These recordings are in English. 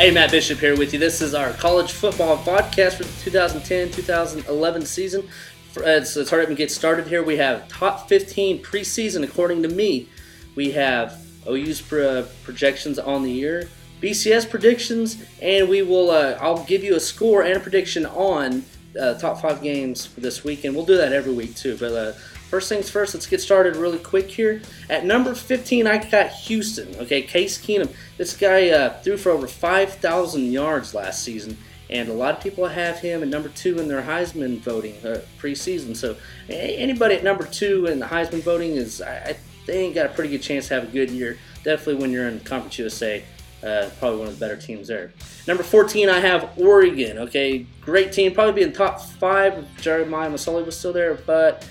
Hey, Matt Bishop here with you. This is our college football podcast for the 2010-2011 season. It's hurry up and get started here. We have top 15 preseason according to me. We have OU's projections on the year, BCS predictions, and we will. I'll give you a score and a prediction on top 5 games for this week, and we'll do that every week too. But first things first, let's get started really quick here. At number 15, I got Houston. Okay, Case Keenum. This guy threw for over 5,000 yards last season, and a lot of people have him at number 2 in their Heisman voting preseason. So anybody at number 2 in the Heisman voting I think got a pretty good chance to have a good year. Definitely when you're in Conference USA. Probably one of the better teams there. Number 14, I have Oregon. Okay, great team. Probably be in top 5 if Jeremiah Masoli was still there, but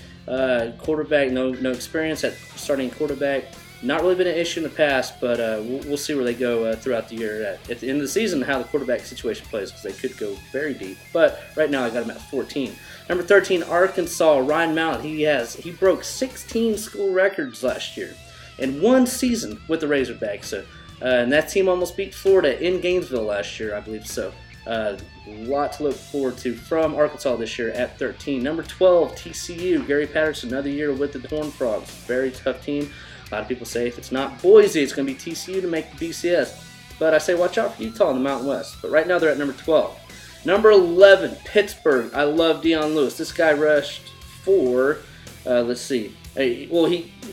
quarterback, no experience at starting quarterback. Not really been an issue in the past, but we'll see where they go throughout the year. At the end of the season, how the quarterback situation plays, because they could go very deep. But right now, I got them at 14. Number 13, Arkansas. Ryan Mallett. He broke 16 school records last year in one season with the Razorbacks. So. And that team almost beat Florida in Gainesville last year, I believe so. A lot to look forward to from Arkansas this year at 13. Number 12, TCU. Gary Patterson, another year with the Horned Frogs. Very tough team. A lot of people say if it's not Boise, it's going to be TCU to make the BCS. But I say watch out for Utah in the Mountain West. But right now they're at number 12. Number 11, Pittsburgh. I love Deion Lewis. This guy rushed for, let's see.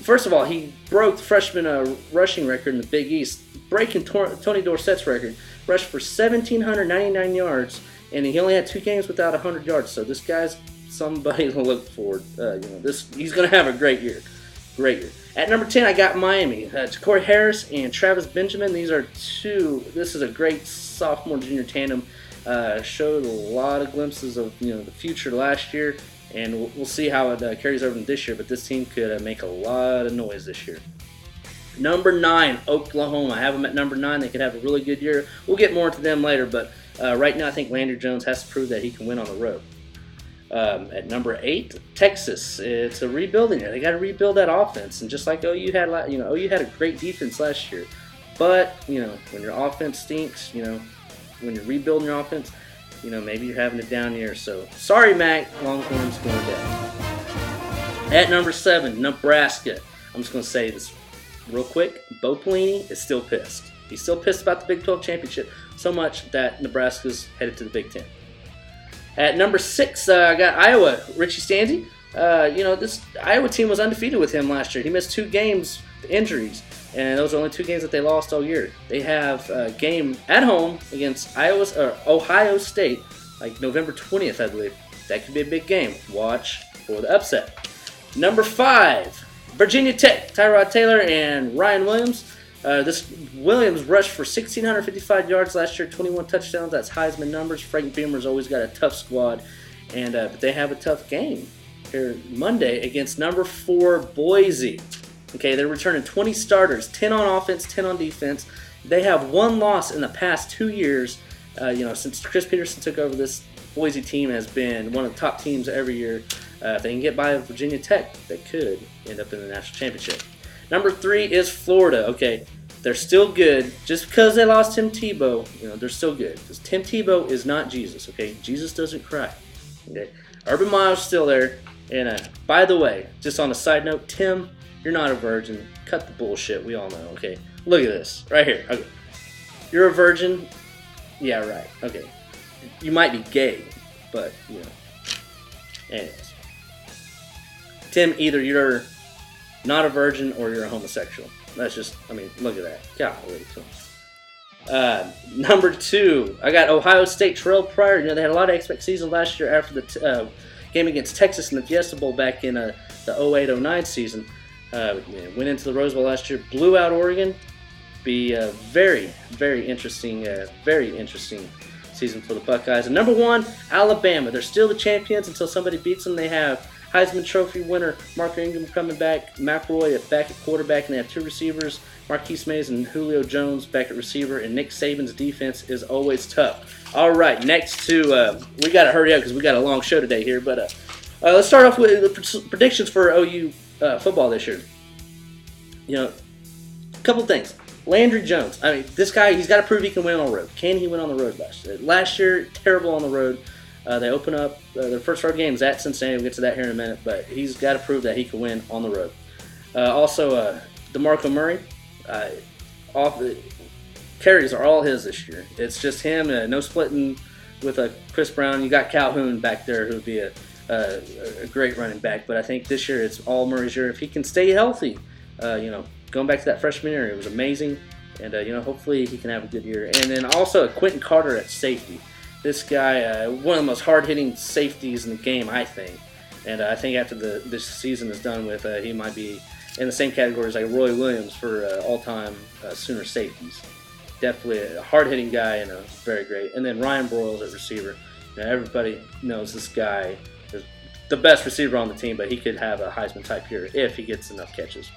First of all, he broke the freshman rushing record in the Big East, breaking Tony Dorsett's record. Rushed for 1,799 yards, and he only had 2 games without 100 yards. So this guy's somebody to look forward. He's going to have a great year. Great year. At number 10, I got Miami. Corey Harris and Travis Benjamin. These are two. This is a great sophomore-junior tandem. Showed a lot of glimpses of the future last year. And we'll see how it carries over this year, but this team could make a lot of noise this year. Number 9, Oklahoma. I have them at number 9. They could have a really good year. We'll get more into them later, but right now I think Landry Jones has to prove that he can win on the road. At number 8, Texas. It's a rebuilding year. They got to rebuild that offense, and just like OU had, OU had a great defense last year. But when your offense stinks, when you're rebuilding your offense. Maybe you're having a down year. So, sorry, Mac. Longhorns going down. At number 7, Nebraska. I'm just going to say this real quick. Bo Pelini is still pissed. He's still pissed about the Big 12 championship so much that Nebraska's headed to the Big 10. At number 6, I got Iowa. Richie Stanzi. This Iowa team was undefeated with him last year. He missed 2 games with injuries. And those are only 2 games that they lost all year. They have a game at home against Ohio State, like November 20th, I believe. That could be a big game. Watch for the upset. Number 5, Virginia Tech. Tyrod Taylor and Ryan Williams. This Williams rushed for 1,655 yards last year, 21 touchdowns. That's Heisman numbers. Frank Beamer's always got a tough squad, and but they have a tough game here Monday against number 4 Boise. Okay, they're returning 20 starters, 10 on offense, 10 on defense. They have 1 loss in the past 2 years. Since Chris Peterson took over, this Boise team has been one of the top teams every year. If they can get by Virginia Tech, they could end up in the national championship. Number 3 is Florida. Okay, they're still good. Just because they lost Tim Tebow, they're still good. Because Tim Tebow is not Jesus. Okay, Jesus doesn't cry. Okay, Urban Meyer's still there. And by the way, just on a side note, Tim. You're not a virgin. Cut the bullshit. We all know, okay? Look at this. Right here. Okay. You're a virgin? Yeah, right. Okay. You might be gay, but, Anyways. Tim, either you're not a virgin or you're a homosexual. That's just, look at that. Golly. Number 2, I got Ohio State. Terrell Pryor. They had a lot of expectations last year after the game against Texas in the Fiesta Bowl back in the 08-09 season. Went into the Rose Bowl last year, blew out Oregon. Be a very, very interesting season for the Buckeyes. And number 1, Alabama. They're still the champions until somebody beats them. They have Heisman Trophy winner Mark Ingram coming back, McElroy back at quarterback, and they have 2 receivers, Marquise Mays and Julio Jones back at receiver, and Nick Saban's defense is always tough. All right, next to we got to hurry up because we got a long show today here, but let's start off with the predictions for OU football this year. A couple things. Landry Jones. I mean, this guy, he's got to prove he can win on the road. Can he win on the road last year? Last year, terrible on the road. They open up their first road games at Cincinnati. We'll get to that here in a minute, but he's got to prove that he can win on the road. Also, DeMarco Murray, carries are all his this year. It's just him, no splitting with Chris Brown. You got Calhoun back there who would be a great running back, but I think this year it's all Murray's year. If he can stay healthy, going back to that freshman year, it was amazing, and hopefully he can have a good year. And then also Quentin Carter at safety. This guy, one of the most hard-hitting safeties in the game, I think. And I think after this season is done with, he might be in the same category as like Roy Williams for all-time Sooner safeties. Definitely a hard-hitting guy and very great. And then Ryan Broyles at receiver. Everybody knows this guy is the best receiver on the team, but he could have a Heisman-type year if he gets enough catches.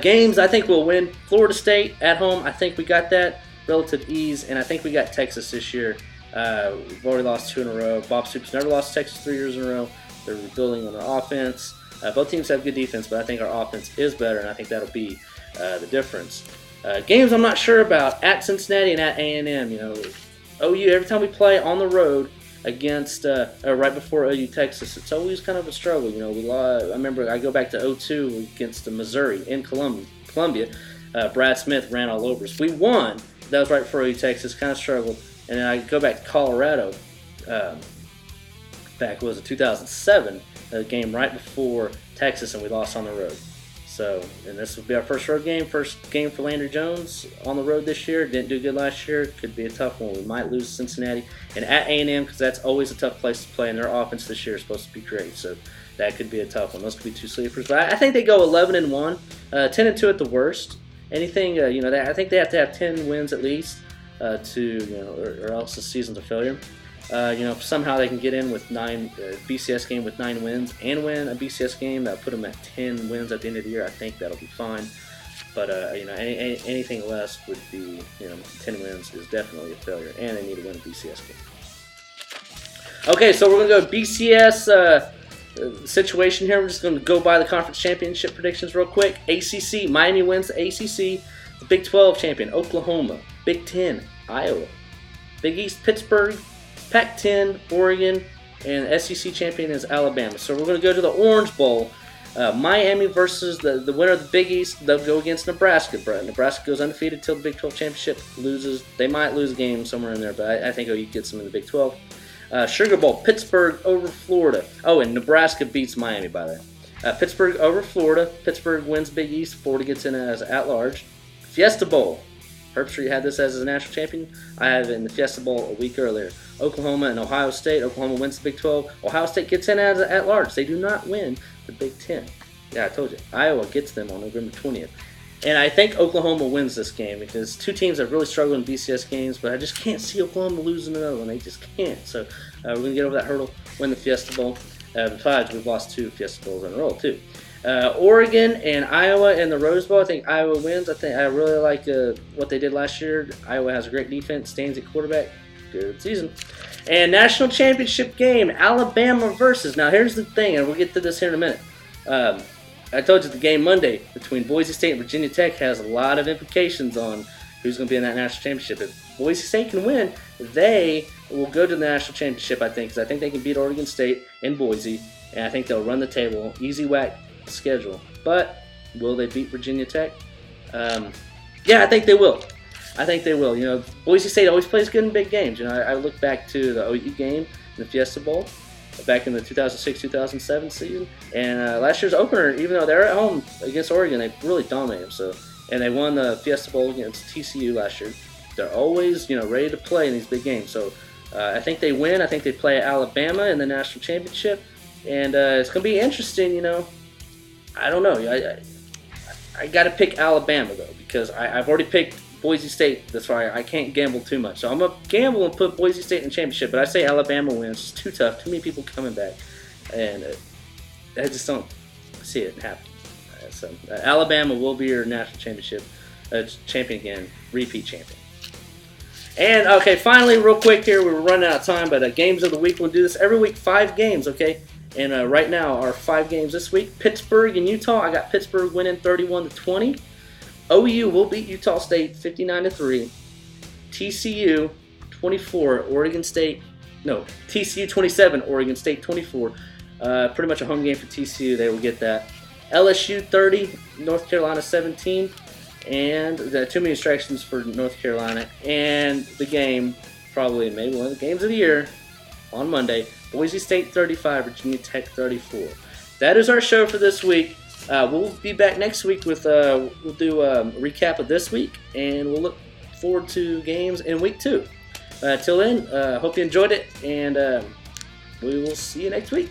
Games, I think we'll win. Florida State at home, I think we got that. Relative ease, and I think we got Texas this year. We've already lost 2 in a row. Bob Stoops never lost to Texas 3 years in a row. They're rebuilding on their offense. Both teams have good defense, but I think our offense is better, and I think that'll be the difference. Games I'm not sure about at Cincinnati and at A&M. OU, every time we play on the road against right before OU Texas, it's always kind of a struggle. I remember I go back to 2002 against Missouri in Columbia. Brad Smith ran all over us. We won. That was right before OU Texas, kind of struggled. And then I go back to Colorado, back, was it 2007, a game right before Texas, and we lost on the road. So, and this will be our first road game, first game for Landry Jones on the road this year. Didn't do good last year. Could be a tough one. We might lose Cincinnati. And at A&M, because that's always a tough place to play, and their offense this year is supposed to be great. So that could be a tough one. Those could be 2 sleepers. But I think they go 11-1, 10-2 at the worst. Anything, I think they have to have 10 wins at least or else the season's a failure. If somehow they can get in with 9 BCS game with 9 wins and win a BCS game, that'll put them at 10 wins at the end of the year. I think that'll be fine. But anything less would be 10 wins is definitely a failure, and they need to win a BCS game. Okay, so we're gonna go BCS. Situation here. We're just going to go by the conference championship predictions real quick. ACC, Miami wins the ACC. The Big 12 champion, Oklahoma. Big 10, Iowa. Big East, Pittsburgh. Pac-10, Oregon. And SEC champion is Alabama. So we're going to go to the Orange Bowl. Miami versus the winner of the Big East. They'll go against Nebraska. Nebraska goes undefeated till the Big 12 championship, loses. They might lose a game somewhere in there, but I think OU gets them in the Big 12. Sugar Bowl, Pittsburgh over Florida. Oh, and Nebraska beats Miami, by the way. Pittsburgh over Florida. Pittsburgh wins Big East. Florida gets in as at-large. Fiesta Bowl. Herbstreit had this as a national champion. I have it in the Fiesta Bowl a week earlier. Oklahoma and Ohio State. Oklahoma wins the Big 12. Ohio State gets in as at-large. They do not win the Big 10. Yeah, I told you. Iowa gets them on November 20th. And I think Oklahoma wins this game because 2 teams have really struggled in BCS games, but I just can't see Oklahoma losing another one. They just can't. So we're going to get over that hurdle, win the Fiesta Bowl. Besides, we've lost 2 Fiesta Bowls in a row, too. Oregon and Iowa in the Rose Bowl. I think Iowa wins. I really like what they did last year. Iowa has a great defense, stands at quarterback. Good season. And national championship game, Alabama versus. Now, here's the thing, and we'll get to this here in a minute. I told you the game Monday between Boise State and Virginia Tech has a lot of implications on who's going to be in that national championship. If Boise State can win, they will go to the national championship, I think, because I think they can beat Oregon State and Boise, and I think they'll run the table. Easy whack schedule. But will they beat Virginia Tech? Yeah, I think they will. Boise State always plays good in big games. I look back to the OU game in the Fiesta Bowl back in the 2006-2007 season, and last year's opener, even though they're at home against Oregon, they really dominated them. So, and they won the Fiesta Bowl against TCU last year. They're always, ready to play in these big games. So, I think they win. I think they play Alabama in the national championship, and it's going to be interesting. I don't know. I got to pick Alabama though because I've already picked Boise State. That's why I can't gamble too much. So I'm going to gamble and put Boise State in the championship. But I say Alabama wins. It's too tough. Too many people coming back. And I just don't see it happen. So Alabama will be your national championship champion again. Repeat champion. And, okay, finally, real quick here. We're running out of time. But games of the week. We'll do this every week. 5 games, okay? And right now, our 5 games this week. Pittsburgh and Utah. I got Pittsburgh winning 31-20. OU will beat Utah State 59-3. TCU 24, Oregon State. No, TCU 27, Oregon State 24. Pretty much a home game for TCU. They will get that. LSU 30, North Carolina 17. And too many distractions for North Carolina. And the game, probably maybe one of the games of the year, on Monday, Boise State 35, Virginia Tech 34. That is our show for this week. We'll be back next week with we'll do a recap of this week, and we'll look forward to games in week 2. Till then, hope you enjoyed it, and we will see you next week.